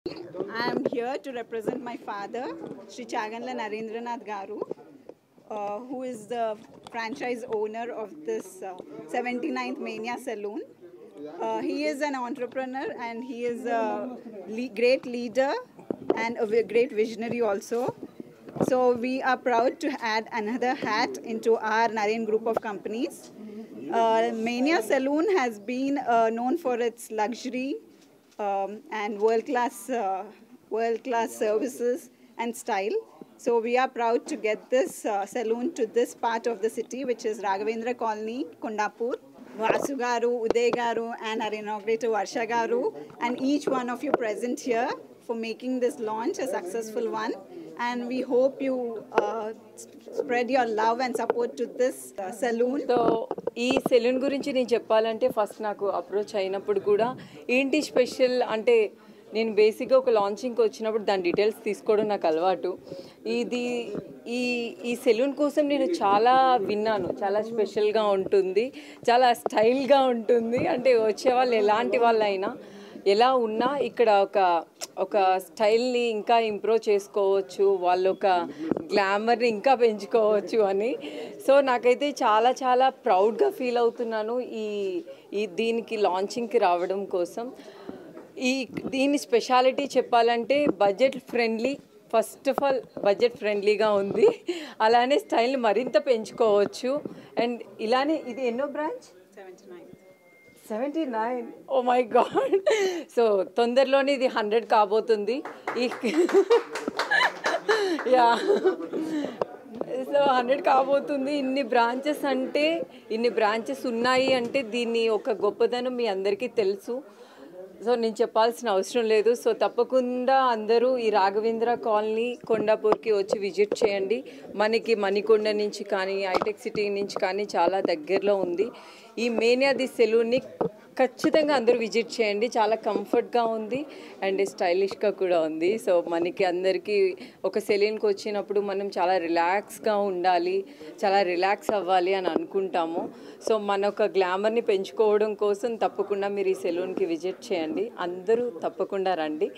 I am here to represent my father, Sri Chaganla Narendranath Garu, who is the franchise owner of this 79th Mania Saloon. He is an entrepreneur and he is a great leader and a great visionary also. So we are proud to add another hat into our Naren group of companies. Mania Saloon has been known for its luxury and world-class services and style. So we are proud to get this saloon to this part of the city, which is Raghavendra Colony, Kondapur. Vasu Garu, Uday Garu, and our inaugurator Varsha Garu, and each one of you present here for making this launch a successful one. And we hope you spread your love and support to this saloon. So ఈ salon గురించి నేను చెప్పాలంటే first నాకు approach అయినప్పుడు కూడా ఏంటి special అంటే నేను బేసిక్గా ఒక లాంచింగ్కి వచ్చినప్పుడు దాని డీటెయిల్స్ తీసుకోవడం నాకు అలవాటు. ఇది ఈ ఈ సెలూన్ కోసం నేను చాలా విన్నాను, చాలా స్పెషల్గా ఉంటుంది, చాలా స్టైల్గా ఉంటుంది. అంటే వచ్చేవాళ్ళు ఎలాంటి వాళ్ళైనా ఎలా ఉన్నా ఇక్కడ ఒక స్టైల్ని ఇంకా ఇంప్రూవ్ చేసుకోవచ్చు, వాళ్ళు ఒక గ్లామర్ని ఇంకా పెంచుకోవచ్చు అని. సో నాకైతే చాలా చాలా ప్రౌడ్గా ఫీల్ అవుతున్నాను ఈ దీనికి లాంచింగ్కి రావడం కోసం. దీని స్పెషాలిటీ చెప్పాలంటే budget friendly. First of all budget ఫ్రెండ్లీగా ఉంది, అలానే స్టైల్ని మరింత పెంచుకోవచ్చు. అండ్ ఇలానే ఇది ఎన్నో branch? 79. Oh my god. So తొందరలోనే ఇది 100 కాబోతుంది. యా, సో 100 కాబోతుంది. ఇన్ని బ్రాంచెస్ ఉన్నాయి అంటే దీన్ని ఒక గొప్పదనం మీ అందరికీ తెలుసు. సో నేను చెప్పాల్సిన అవసరం లేదు. సో తప్పకుండా అందరూ ఈ రాఘవేంద్ర కాలనీ కొండాపూర్కి వచ్చి విజిట్ చేయండి. మనకి మణికొండ నుంచి కానీ హైటెక్ సిటీ నుంచి కానీ చాలా దగ్గరలో ఉంది. ఈ మేనియా ది సెలూన్ని ఖచ్చితంగా అందరూ విజిట్ చేయండి. చాలా కంఫర్ట్గా ఉంది అండ్ స్టైలిష్గా కూడా ఉంది. సో మనకి అందరికీ ఒక సెలూన్కి వచ్చినప్పుడు మనం చాలా రిలాక్స్గా ఉండాలి, చాలా రిలాక్స్ అవ్వాలి అని అనుకుంటాము. సో మన ఒక గ్లామర్ని పెంచుకోవడం కోసం తప్పకుండా మీరు ఈ సెలూన్కి విజిట్ చేయండి. అందరూ తప్పకుండా రండి.